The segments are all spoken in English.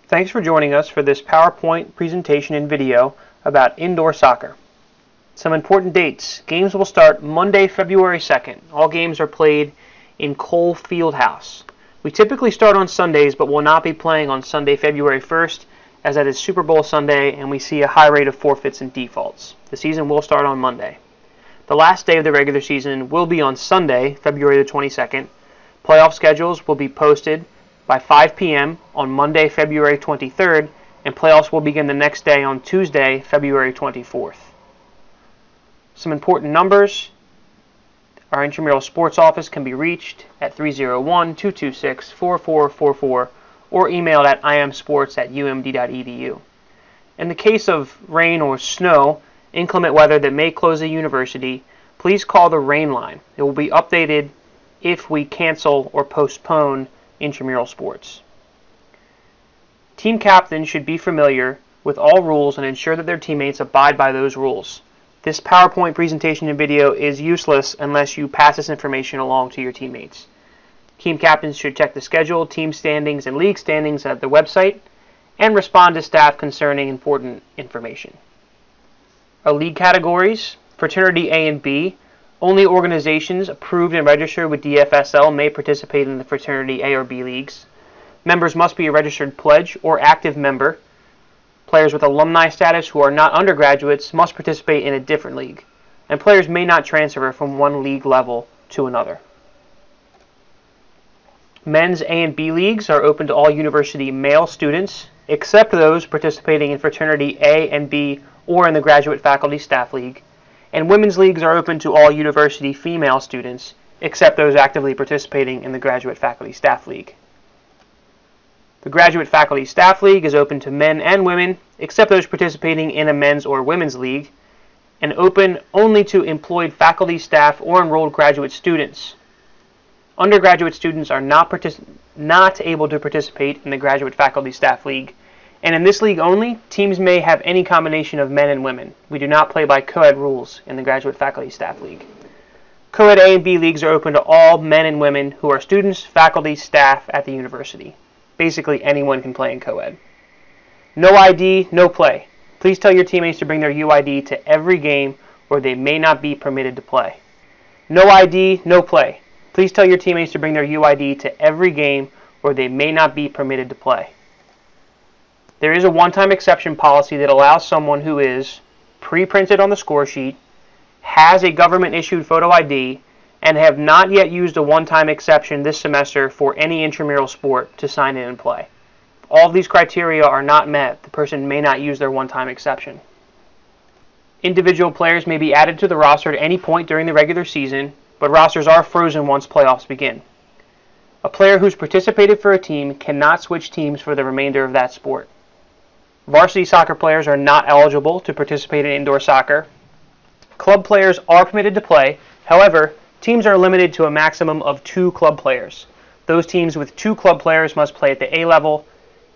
Thanks for joining us for this PowerPoint presentation and video about indoor soccer. Some important dates. Games will start Monday, February 2nd. All games are played in Cole Fieldhouse. We typically start on Sundays, but will not be playing on Sunday, February 1st, as that is Super Bowl Sunday, and we see a high rate of forfeits and defaults. The season will start on Monday. The last day of the regular season will be on Sunday, February the 22nd. Playoff schedules will be posted by 5 p.m. on Monday, February 23rd, and playoffs will begin the next day on Tuesday, February 24th. Some important numbers. Our intramural sports office can be reached at 301-226-4444 or emailed at imsports@umd.edu. In the case of rain or snow, inclement weather that may close the university, please call the rain line. It will be updated if we cancel or postpone intramural sports. Team captains should be familiar with all rules and ensure that their teammates abide by those rules. This PowerPoint presentation and video is useless unless you pass this information along to your teammates. Team captains should check the schedule, team standings, and league standings at the website and respond to staff concerning important information. Our league categories: Fraternity A and B. Only organizations approved and registered with DFSL may participate in the Fraternity A or B leagues. Members must be a registered pledge or active member. Players with alumni status who are not undergraduates must participate in a different league, and players may not transfer from one league level to another. Men's A and B leagues are open to all university male students, except those participating in Fraternity A and B or in the Graduate Faculty Staff League. And women's leagues are open to all university female students, except those actively participating in the Graduate Faculty Staff League. The Graduate Faculty Staff League is open to men and women, except those participating in a men's or women's league, and open only to employed faculty, staff, or enrolled graduate students. Undergraduate students are not able to participate in the Graduate Faculty Staff League, and in this league only, teams may have any combination of men and women. We do not play by co-ed rules in the Graduate Faculty Staff League. Co-ed A and B leagues are open to all men and women who are students, faculty, staff at the university. Basically, anyone can play in co-ed. No ID, no play. Please tell your teammates to bring their UID to every game or they may not be permitted to play. No ID, no play. Please tell your teammates to bring their UID to every game or they may not be permitted to play. There is a one-time exception policy that allows someone who is pre-printed on the score sheet, has a government-issued photo ID, and have not yet used a one-time exception this semester for any intramural sport to sign in and play. If all of these criteria are not met, the person may not use their one-time exception. Individual players may be added to the roster at any point during the regular season, but rosters are frozen once playoffs begin. A player who's participated for a team cannot switch teams for the remainder of that sport. Varsity soccer players are not eligible to participate in indoor soccer. Club players are permitted to play. However, teams are limited to a maximum of 2 club players. Those teams with 2 club players must play at the A level.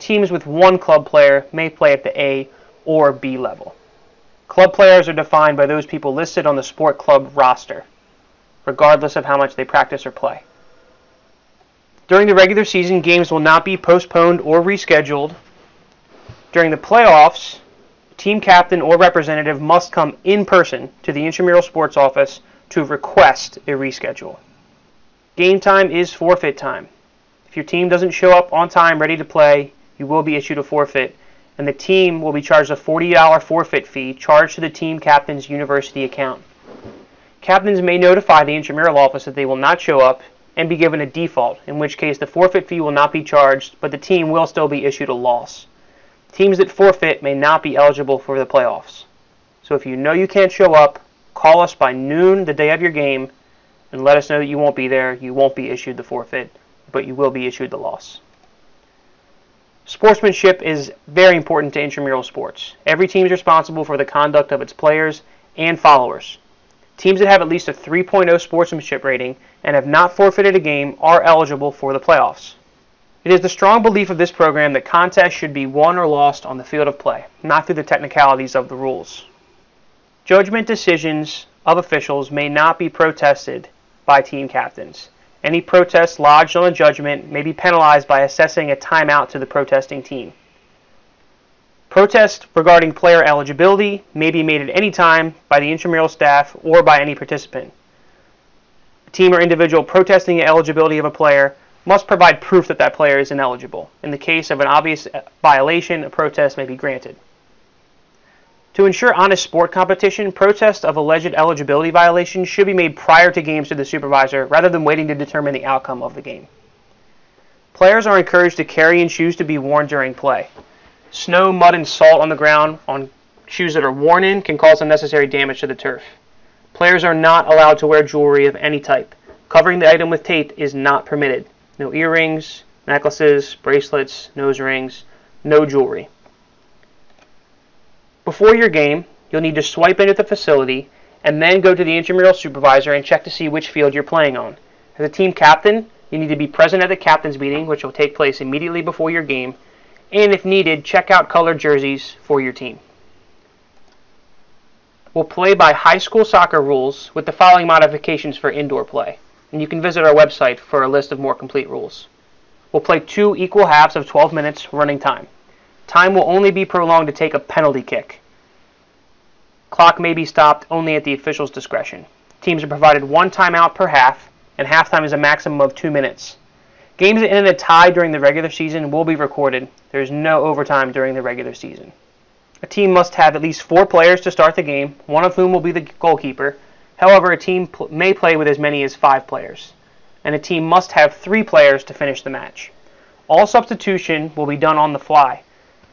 Teams with 1 club player may play at the A or B level. Club players are defined by those people listed on the sport club roster, regardless of how much they practice or play. During the regular season, games will not be postponed or rescheduled. During the playoffs, team captain or representative must come in person to the intramural sports office to request a reschedule. Game time is forfeit time. If your team doesn't show up on time ready to play, you will be issued a forfeit, and the team will be charged a $40 forfeit fee charged to the team captain's university account. Captains may notify the intramural office that they will not show up and be given a default, in which case the forfeit fee will not be charged, but the team will still be issued a loss. Teams that forfeit may not be eligible for the playoffs. So if you know you can't show up, call us by noon the day of your game and let us know that you won't be there. You won't be issued the forfeit, but you will be issued the loss. Sportsmanship is very important to intramural sports. Every team is responsible for the conduct of its players and followers. Teams that have at least a 3.0 sportsmanship rating and have not forfeited a game are eligible for the playoffs. It is the strong belief of this program that contests should be won or lost on the field of play, not through the technicalities of the rules. Judgment decisions of officials may not be protested by team captains. Any protest lodged on a judgment may be penalized by assessing a timeout to the protesting team. Protest regarding player eligibility may be made at any time by the intramural staff or by any participant. A team or individual protesting the eligibility of a player must provide proof that that player is ineligible. In the case of an obvious violation, a protest may be granted. To ensure honest sport competition, protest of alleged eligibility violations should be made prior to games to the supervisor rather than waiting to determine the outcome of the game. Players are encouraged to carry in shoes to be worn during play. Snow, mud, and salt on the ground on shoes that are worn in can cause unnecessary damage to the turf. Players are not allowed to wear jewelry of any type. Covering the item with tape is not permitted. No earrings, necklaces, bracelets, nose rings, no jewelry. Before your game, you'll need to swipe into the facility and then go to the intramural supervisor and check to see which field you're playing on. As a team captain, you need to be present at the captain's meeting, which will take place immediately before your game, and if needed, check out colored jerseys for your team. We'll play by high school soccer rules with the following modifications for indoor play, and you can visit our website for a list of more complete rules. We'll play 2 equal halves of 12 minutes running time. Time will only be prolonged to take a penalty kick. Clock may be stopped only at the official's discretion. Teams are provided 1 timeout per half, and halftime is a maximum of 2 minutes. Games that end in a tie during the regular season will be recorded. There is no overtime during the regular season. A team must have at least 4 players to start the game, one of whom will be the goalkeeper. However, a team may play with as many as 5 players, and a team must have 3 players to finish the match. All substitution will be done on the fly.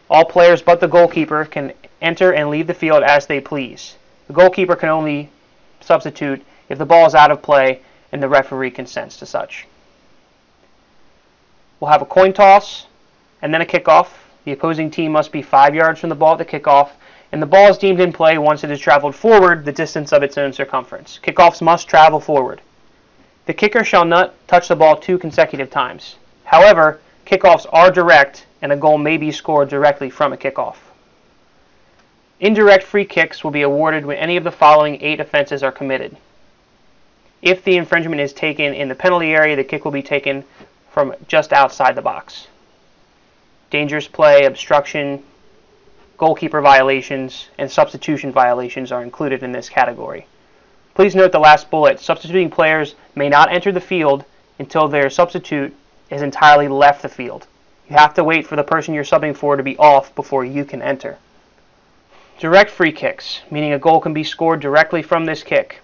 All players but the goalkeeper can enter and leave the field as they please. The goalkeeper can only substitute if the ball is out of play and the referee consents to such. We'll have a coin toss and then a kickoff. The opposing team must be 5 yards from the ball at the kickoff, and the ball is deemed in play once it has traveled forward the distance of its own circumference. Kickoffs must travel forward. The kicker shall not touch the ball 2 consecutive times. However, kickoffs are direct, and a goal may be scored directly from a kickoff. Indirect free kicks will be awarded when any of the following 8 offenses are committed. If the infringement is taken in the penalty area, the kick will be taken from just outside the box. Dangerous play, obstruction, goalkeeper violations, and substitution violations are included in this category. Please note the last bullet. Substituting players may not enter the field until their substitute has entirely left the field. You have to wait for the person you're subbing for to be off before you can enter. Direct free kicks, meaning a goal can be scored directly from this kick.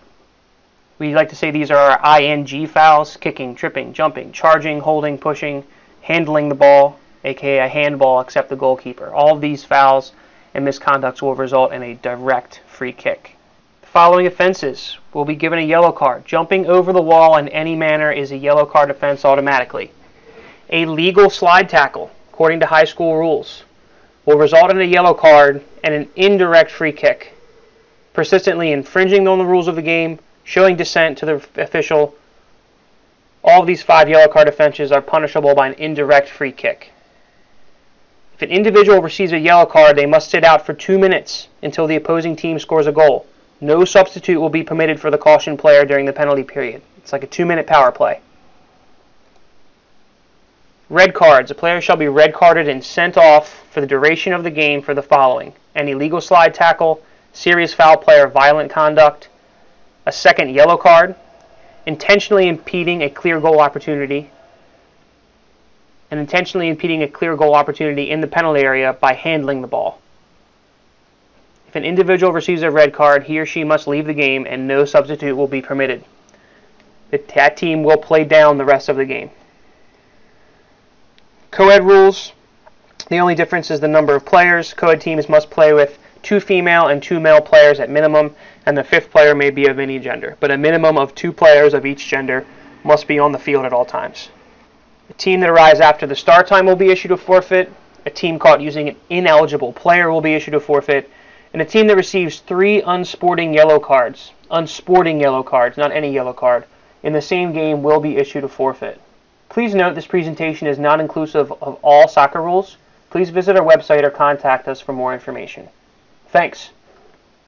We like to say these are our ING fouls: kicking, tripping, jumping, charging, holding, pushing, handling the ball, aka a handball except the goalkeeper. All of these fouls and misconducts will result in a direct free kick. The following offenses will be given a yellow card. Jumping over the wall in any manner is a yellow card offense automatically. A legal slide tackle, according to high school rules, will result in a yellow card and an indirect free kick. Persistently infringing on the rules of the game, showing dissent to the official, all of these 5 yellow card offenses are punishable by an indirect free kick. If an individual receives a yellow card, they must sit out for 2 minutes until the opposing team scores a goal. No substitute will be permitted for the caution player during the penalty period. It's like a 2-minute power play. Red cards. A player shall be red carded and sent off for the duration of the game for the following: an illegal slide tackle, serious foul play or violent conduct, a second yellow card, intentionally impeding a clear goal opportunity, and intentionally impeding a clear goal opportunity in the penalty area by handling the ball. If an individual receives a red card, he or she must leave the game and no substitute will be permitted. That team will play down the rest of the game. Co-ed rules. The only difference is the number of players. Co-ed teams must play with 2 female and 2 male players at minimum, and the 5th player may be of any gender, but a minimum of 2 players of each gender must be on the field at all times. A team that arrives after the start time will be issued a forfeit. A team caught using an ineligible player will be issued a forfeit. And a team that receives 3 unsporting yellow cards, not any yellow card, in the same game will be issued a forfeit. Please note this presentation is not inclusive of all soccer rules. Please visit our website or contact us for more information. Thanks.